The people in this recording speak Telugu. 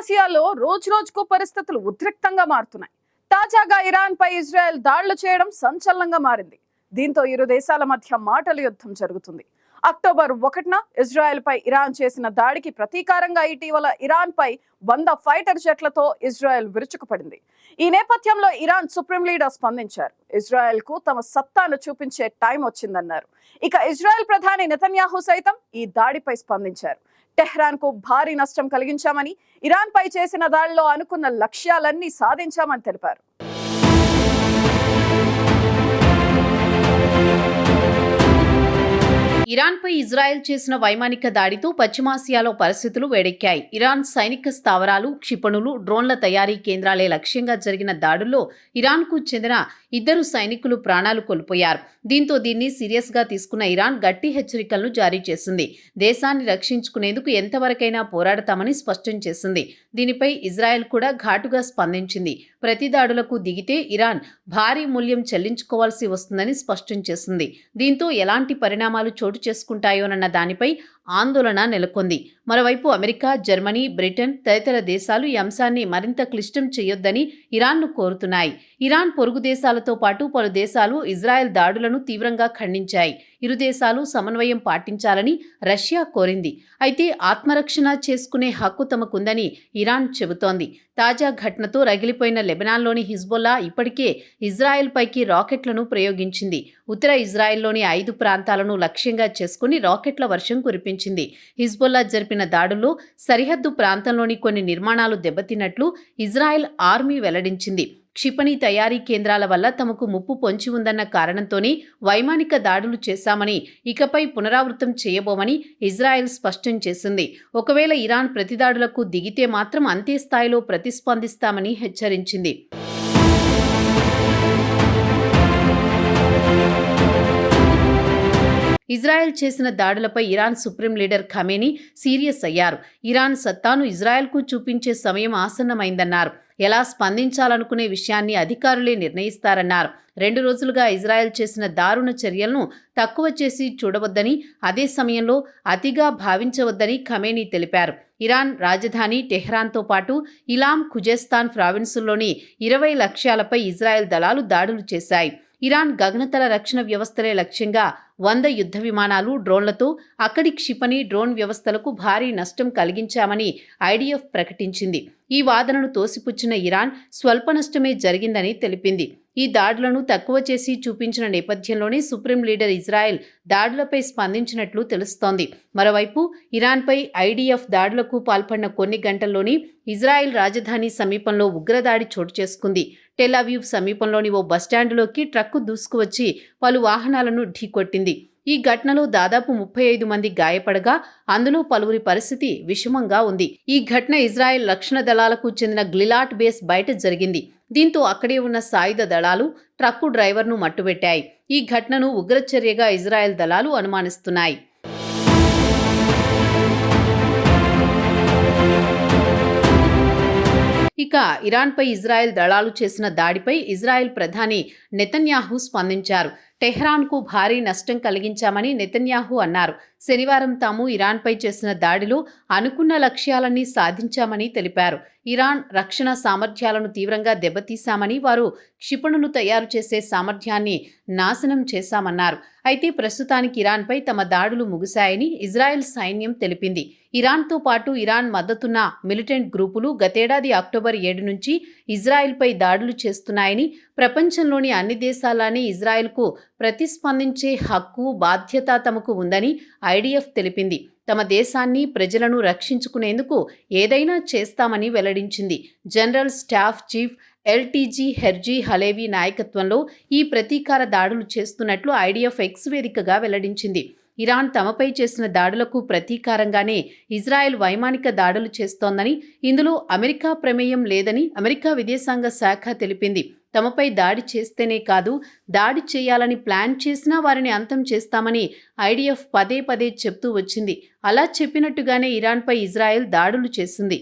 పశ్చిమాసియాలో రోజురోజుకు పరిస్థితులు ఉద్రిక్తంగా మారుతున్నాయి. తాజాగా ఇరాన్ పై ఇజ్రాయెల్ దాడులు చేయడం సంచలనంగా మారింది. దీంతో ఇరు దేశాల మధ్య మాటల యుద్ధం జరుగుతుంది. అక్టోబర్ 1న ఇజ్రాయెల్ పై ఇరాన్ చేసిన దాడికి ప్రతీకారంగా ఇటీవల ఇరాన్ పై 100 ఫైటర్ జెట్లతో ఇజ్రాయెల్ విరుచుకుపడింది. ఈ నేపథ్యంలో ఇరాన్ సుప్రీం లీడర్ స్పందించారు. ఇజ్రాయెల్ కు తమ సత్తాను చూపించే టైం వచ్చిందన్నారు. ఇక ఇజ్రాయెల్ ప్రధాని నెతన్యాహు సైతం ఈ దాడిపై స్పందించారు. టెహ్రాన్ కు భారీ నష్టం కలిగించామని, ఇరాన్ పై చేసిన దాడిలో అనుకున్న లక్ష్యాలన్నీ సాధించామని తెలిపారు. ఇరాన్పై ఇజ్రాయెల్ చేసిన వైమానిక దాడితో పశ్చిమాసియాలో పరిస్థితులు వేడెక్కాయి. ఇరాన్ సైనిక స్థావరాలు, క్షిపణులు, డ్రోన్ల తయారీ కేంద్రాలే లక్ష్యంగా జరిగిన దాడుల్లో ఇరాన్కు చెందిన 2 సైనికులు ప్రాణాలు కోల్పోయారు. దీంతో దీన్ని సీరియస్గా తీసుకున్న ఇరాన్ గట్టి హెచ్చరికలను జారీ చేసింది. దేశాన్ని రక్షించుకునేందుకు ఎంతవరకైనా పోరాడతామని స్పష్టం చేసింది. దీనిపై ఇజ్రాయెల్ కూడా ఘాటుగా స్పందించింది. ప్రతి దాడులకు దిగితే ఇరాన్ భారీ మూల్యం చెల్లించుకోవాల్సి వస్తుందని స్పష్టం చేసింది. దీంతో ఎలాంటి పరిణామాలు చోటు చేసుకుంటాయోనన్న దానిపై ఆందోళన నెలకొంది. మరోవైపు అమెరికా, జర్మనీ, బ్రిటన్ తదితర దేశాలు ఈ అంశాన్ని మరింత క్లిష్టం చేయొద్దని ఇరాన్ను కోరుతున్నాయి. ఇరాన్ పొరుగు దేశాలతో పాటు పలు దేశాలు ఇజ్రాయెల్ దాడులను తీవ్రంగా ఖండించాయి. ఇరు దేశాలు సమన్వయం పాటించాలని రష్యా కోరింది. అయితే ఆత్మరక్షణ చేసుకునే హక్కు తమకుందని ఇరాన్ చెబుతోంది. తాజా ఘటనతో రగిలిపోయిన లెబనాన్లోని హిజ్బుల్లా ఇప్పటికే ఇజ్రాయెల్ పైకి రాకెట్లను ప్రయోగించింది. ఉత్తర ఇజ్రాయెల్లోని 5 ప్రాంతాలను లక్ష్యంగా చేసుకుని రాకెట్ల వర్షం కురిపించింది. హిజ్బుల్లా జరిపిన దాడుల్లో సరిహద్దు ప్రాంతంలోని కొన్ని నిర్మాణాలు దెబ్బతిన్నట్లు ఇజ్రాయెల్ ఆర్మీ వెల్లడించింది. క్షిపణి తయారీ కేంద్రాల వల్ల తమకు ముప్పు పొంచి ఉందన్న కారణంతోనే వైమానిక దాడులు చేశామని, ఇకపై పునరావృతం చేయబోమని ఇజ్రాయెల్ స్పష్టం చేసింది. ఒకవేళ ఇరాన్ ప్రతిదాడులకు దిగితే మాత్రం అంతే స్థాయిలో ప్రతిస్పందిస్తామని హెచ్చరించింది. ఇజ్రాయెల్ చేసిన దాడులపై Iran supreme leader Khamenei serious అయ్యారు. ఇరాన్ సత్తాను ఇజ్రాయెల్కు చూపించే సమయం ఆసన్నమైందన్నారు. ఎలా స్పందించాలనుకునే విషయాన్ని అధికారులే నిర్ణయిస్తారన్నారు. 2 రోజులుగా ఇజ్రాయెల్ చేసిన దారుణ చర్యలను తక్కువ చేసి చూడవద్దని, అదే సమయంలో అతిగా భావించవద్దని ఖమేనీ తెలిపారు. ఇరాన్ రాజధాని టెహ్రాన్తో పాటు ఇలాం, ఖుజెస్తాన్ ప్రావిన్సుల్లోని 20 లక్ష్యాలపై ఇజ్రాయెల్ దళాలు దాడులు చేశాయి. ఇరాన్ గగనతల రక్షణ వ్యవస్థలే లక్ష్యంగా 100 యుద్ధ విమానాలు, డ్రోన్లతో అక్కడి క్షిపణి, డ్రోన్ వ్యవస్థలకు భారీ నష్టం కలిగించామని ఐడిఎఫ్ ప్రకటించింది. ఈ వాదనను తోసిపుచ్చిన ఇరాన్ స్వల్ప నష్టమే జరిగిందని తెలిపింది. ఈ దాడులను తక్కువ చేసి చూపించిన నేపథ్యంలోనే సుప్రీం లీడర్ ఇజ్రాయెల్ దాడులపై స్పందించినట్లు తెలుస్తోంది. మరోవైపు ఇరాన్పై ఐడిఎఫ్ దాడులకు పాల్పడిన కొన్ని గంటల్లోనే ఇజ్రాయెల్ రాజధాని సమీపంలో ఉగ్రదాడి చోటు చేసుకుంది. టెల్ అవీవ్ సమీపంలోని ఓ బస్టాండులోకి ట్రక్కు దూసుకువచ్చి పలు వాహనాలను ఢీకొట్టింది. ఈ ఘటనలో దాదాపు 35 మంది గాయపడగా అందులో పలువురి పరిస్థితి విషమంగా ఉంది. ఈ ఘటన ఇజ్రాయెల్ రక్షణ దళాలకు చెందిన గ్లిలాట్ బేస్ బయట జరిగింది. దీంతో అక్కడే ఉన్న సాయుధ దళాలు ట్రక్కు డ్రైవర్ను మట్టుబెట్టాయి. ఈ ఘటనను ఉగ్రచర్యగా ఇజ్రాయెల్ దళాలు అనుమానిస్తున్నాయి. ఇక ఇరాన్పై ఇజ్రాయెల్ దళాలు చేసిన దాడిపై ఇజ్రాయెల్ ప్రధాని నెతన్యాహు స్పందించారు. టెహ్రాన్కు భారీ నష్టం కలిగించామని నెతన్యాహు అన్నారు. శనివారం తాము ఇరాన్పై చేసిన దాడిలో అనుకున్న లక్ష్యాలన్నీ సాధించామని తెలిపారు. ఇరాన్ రక్షణ సామర్థ్యాలను తీవ్రంగా దెబ్బతీశామని, వారు క్షిపణులు తయారు చేసే సామర్థ్యాన్ని నాశనం చేశామన్నారు. అయితే ప్రస్తుతానికి ఇరాన్పై తమ దాడులు ముగిశాయని ఇజ్రాయెల్ సైన్యం తెలిపింది. ఇరాన్తో పాటు ఇరాన్ మద్దతున్న మిలిటెంట్ గ్రూపులు గతేడాది అక్టోబర్ 7 నుంచి ఇజ్రాయెల్పై దాడులు చేస్తున్నాయని, ప్రపంచంలోని అన్ని దేశాలానే ఇజ్రాయెల్కు ప్రతిస్పందించే హక్కు, బాధ్యత తమకు ఉందని ఐడిఎఫ్ తెలిపింది. తమ దేశాన్ని, ప్రజలను రక్షించుకునేందుకు ఏదైనా చేస్తామని వెల్లడించింది. General staff chief LTG Herzi Halevi నాయకత్వంలో ఈ ప్రతీకార దాడులు చేస్తున్నట్లు ఐడిఎఫ్ ఎక్స్ వేదికగా వెల్లడించింది. ఇరాన్ తమపై చేసిన దాడులకు ప్రతీకారంగానే ఇజ్రాయెల్ వైమానిక దాడులు చేస్తోందని, ఇందులో అమెరికా ప్రమేయం లేదని అమెరికా విదేశాంగ శాఖ తెలిపింది. తమపై దాడి చేస్తేనే కాదు, దాడి చేయాలని ప్లాన్ చేసినా వారిని అంతం చేస్తామని ఐడిఎఫ్ పదే పదే చెప్తూ వచ్చింది. అలా చెప్పినట్టుగానే ఇరాన్పై ఇజ్రాయెల్ దాడులు చేసింది.